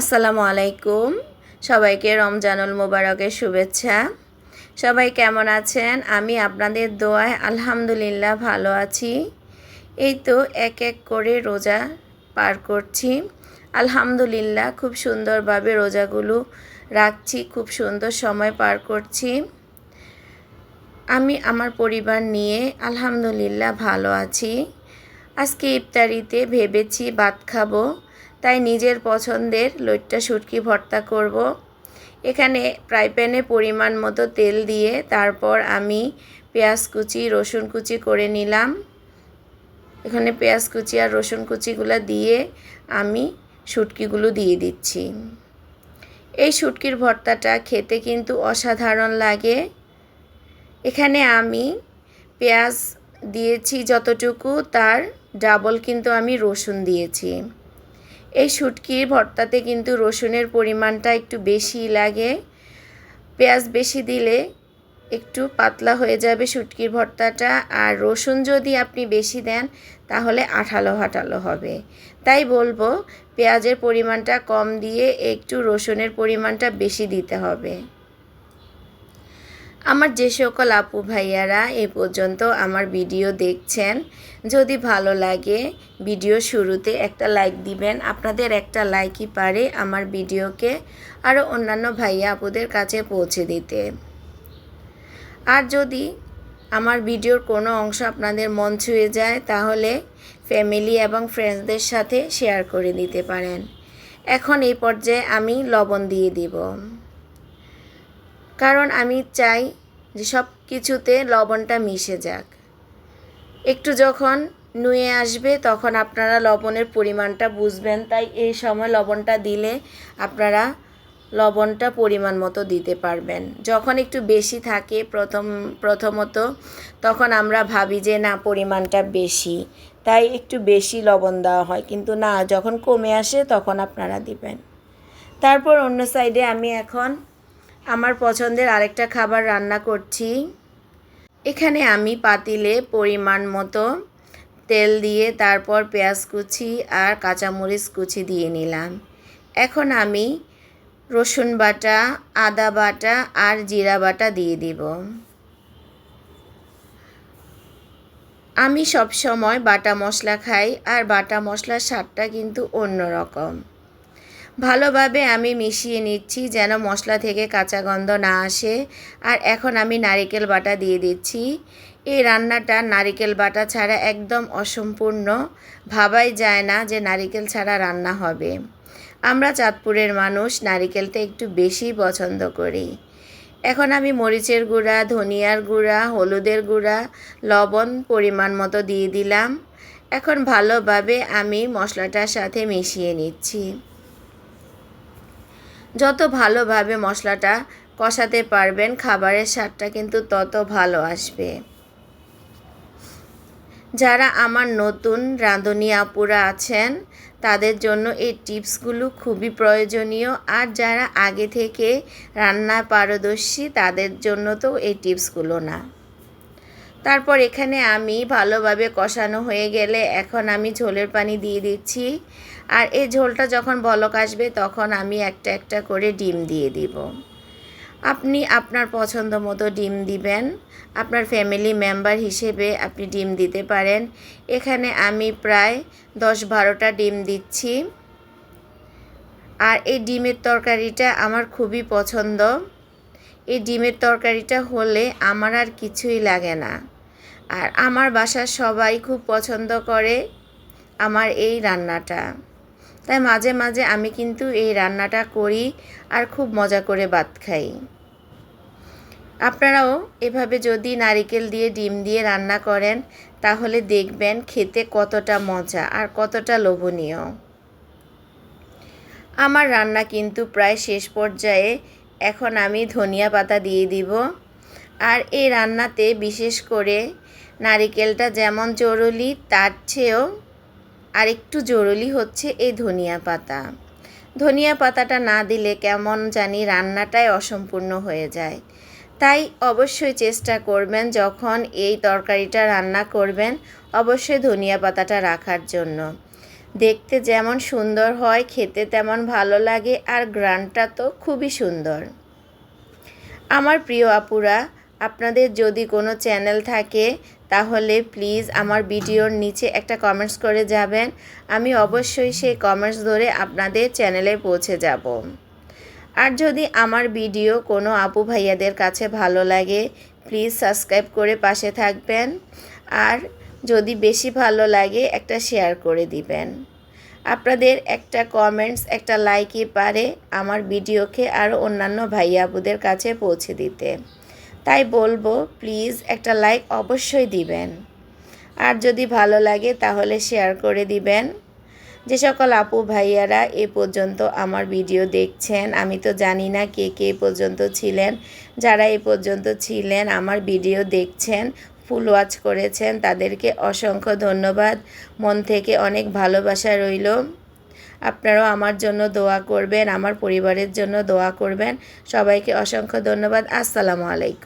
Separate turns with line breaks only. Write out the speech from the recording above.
আসসালামু আলাইকুম। সবাইকে রমজানুল মোবারকের শুভেচ্ছা। সবাই কেমন আছেন? আমি আপনাদের দোয়ায় আলহামদুলিল্লাহ ভালো আছি। এই তো এক এক করে রোজা পার করছি। আলহামদুলিল্লাহ খুব সুন্দরভাবে রোজাগুলো রাখছি, খুব সুন্দর সময় পার করছি। আমি আমার পরিবার নিয়ে আলহামদুলিল্লাহ ভালো আছি। আজকে ইফতারিতে ভেবেছি ভাত খাবো, তাই নিজের পছন্দের লইট্টা শুটকি ভর্তা করব। এখানে ফ্রাই প্যানে পরিমাণ মতো তেল দিয়ে তারপর আমি পেঁয়াজ কুচি রসুন কুচি করে নিলাম। এখানে পেঁয়াজ কুচি আর রসুন কুচিগুলো দিয়ে আমি শুটকিগুলো দিয়ে দিচ্ছি। এই শুটকির ভর্তাটা খেতে কিন্তু অসাধারণ লাগে। এখানে আমি পেঁয়াজ দিয়েছি যতটুকু, তার ডাবল কিন্তু আমি রসুন দিয়েছি। এই শুটকির ভর্তাতে কিন্তু রসুনের পরিমাণটা একটু বেশি লাগে। পেঁয়াজ বেশি দিলে একটু পাতলা হয়ে যাবে শুটকির ভর্তাটা, আর রসুন যদি আপনি বেশি দেন তাহলে আঠালো আঠালো হবে। তাই বলবো পেঁয়াজের পরিমাণটা কম দিয়ে একটু রসুনের পরিমাণটা বেশি দিতে হবে। আমার যে সকল আপু ভাইয়ারা এ পর্যন্ত আমার ভিডিও দেখছেন, যদি ভালো লাগে ভিডিও শুরুতে একটা লাইক দিবেন। আপনাদের একটা লাইকই পারে আমার ভিডিওকে আরও অন্যান্য ভাইয়া আপুদের কাছে পৌঁছে দিতে। আর যদি আমার ভিডিওর কোনো অংশ আপনাদের মন ছুঁয়ে যায় তাহলে ফ্যামিলি এবং ফ্রেন্ডসদের সাথে শেয়ার করে দিতে পারেন। এখন এই পর্যায়ে আমি লবণ দিয়ে দিব, কারণ আমি চাই যে সব কিছুতে লবণটা মিশে যাক। একটু যখন নুয়ে আসবে তখন আপনারা লবণের পরিমাণটা বুঝবেন, তাই এই সময় লবণটা দিলে আপনারা লবণটা পরিমাণ মতো দিতে পারবেন। যখন একটু বেশি থাকে প্রথমত তখন আমরা ভাবি যে না পরিমাণটা বেশি, তাই একটু বেশি লবণ দেওয়া হয়, কিন্তু না, যখন কমে আসে তখন আপনারা দিবেন। তারপর অন্য সাইডে আমি এখন আমার পছন্দের আরেকটা খাবার রান্না করছি। এখানে আমি পাতিলে পরিমাণ মতো তেল দিয়ে তারপর পেঁয়াজ কুচি আর কাঁচামরিচ কুচি দিয়ে নিলাম। এখন আমি রসুন বাটা, আদা বাটা আর জিরা বাটা দিয়ে দিব। আমি সব সময় বাটা মশলা খাই, আর বাটা মশলার স্বাদটা কিন্তু অন্যরকম। ভালোভাবে আমি মিশিয়ে নিচ্ছি যেন মশলা থেকে কাঁচা গন্ধ না আসে। আর এখন আমি নারিকেল বাটা দিয়ে দিচ্ছি। এই রান্নাটা নারিকেল বাটা ছাড়া একদম অসম্পূর্ণ, ভাবাই যায় না যে নারিকেল ছাড়া রান্না হবে। আমরা চাঁদপুরের মানুষ নারিকেলটা একটু বেশি পছন্দ করি। এখন আমি মরিচের গুঁড়া, ধনিয়ার গুঁড়া, হলুদের গুঁড়া, লবণ পরিমাণ মতো দিয়ে দিলাম। এখন ভালোভাবে আমি মশলাটার সাথে মিশিয়ে নিচ্ছি। যত ভালোভাবে মশলাটা কষাতে পারবেন খাবারের স্বাদটা কিন্তু তত ভালো আসবে। যারা আমার নতুন রাঁধুনি আপুরা আছেন তাদের জন্য এই টিপসগুলো খুবই প্রয়োজনীয়, আর যারা আগে থেকে রান্না পারদর্শী তাদের জন্য তো এই টিপসগুলো না। তারপর এখানে আমি ভালোভাবে কষানো হয়ে গেলে এখন আমি ঝোলের পানি দিয়ে দিচ্ছি। আর এই ঝোলটা যখন বলক আসবে তখন আমি একটা একটা করে ডিম দিয়ে দিব। আপনি আপনার পছন্দ মতো ডিম দিবেন, আপনার ফ্যামিলি মেম্বার হিসেবে আপনি ডিম দিতে পারেন। এখানে আমি প্রায় 10-12টা ডিম দিচ্ছি। আর এই ডিমের তরকারিটা আমার খুবই পছন্দ। এই ডিমের তরকারিটা হলে আমার আর কিছুই লাগে না। আর আমার বাসার সবাই খুব পছন্দ করে আমার এই রান্নাটা, তাই মাঝে মাঝে আমি কিন্তু এই রান্নাটা করি আর খুব মজা করে ভাত খাই। আপনারাও এভাবে যদি নারিকেল দিয়ে ডিম দিয়ে রান্না করেন তাহলে দেখবেন খেতে কতটা মজা আর কতটা লোভনীয়। আমার রান্না কিন্তু প্রায় শেষ পর্যায়ে। এখন আমি ধনিয়া পাতা দিয়ে দিব। আর এই রান্নাতে বিশেষ করে নারিকেলটা যেমন জরুরি তার চেয়েও আরেকটু জরুরি হচ্ছে এই ধনিয়া পাতা। ধনিয়া পাতাটা না দিলে কেমন জানি রান্নাটাই অসম্পূর্ণ হয়ে যায়। তাই অবশ্যই চেষ্টা করবেন যখন এই তরকারিটা রান্না করবেন অবশ্যই ধনিয়া পাতাটা রাখার জন্য। দেখতে যেমন সুন্দর হয় খেতে তেমন ভালো লাগে আর ঘ্রাণটা তো খুবই সুন্দর। আমার প্রিয় আপুরা, আপনাদের যদি কোনো চ্যানেল থাকে তাহলে প্লিজ আমার ভিডিওর নিচে একটা কমেন্টস করে যাবেন। আমি অবশ্যই সেই কমেন্টস ধরে আপনাদের চ্যানেলে পৌঁছে যাব। আর যদি আমার ভিডিও কোনো আপু ভাইয়াদের কাছে ভালো লাগে প্লিজ সাবস্ক্রাইব করে পাশে থাকবেন। আর যদি বেশি ভালো লাগে একটা শেয়ার করে দিবেন। আপনাদের একটা কমেন্টস একটা লাইকই পারে আমার ভিডিওকে আরও অন্যান্য ভাইয়া আপুদের কাছে পৌঁছে দিতে। তাই বলবো প্লিজ একটা লাইক অবশ্যই দিবেন। আর যদি ভালো লাগে তাহলে শেয়ার করে দিবেন। যে সকল আপু ভাইয়ারা এ পর্যন্ত আমার ভিডিও দেখছেন, আমি তো জানি না কে কে এ পর্যন্ত ছিলেন, যারা এ পর্যন্ত ছিলেন আমার ভিডিও দেখছেন, ফুল ওয়াচ করেছেন, তাদেরকে অসংখ্য ধন্যবাদ। মন থেকে অনেক ভালোবাসা রইল। আপনারাও আমার জন্য দোয়া করবেন, আমার পরিবারের জন্য দোয়া করবেন। সবাইকে অসংখ্য ধন্যবাদ। আসসালামু আলাইকুম।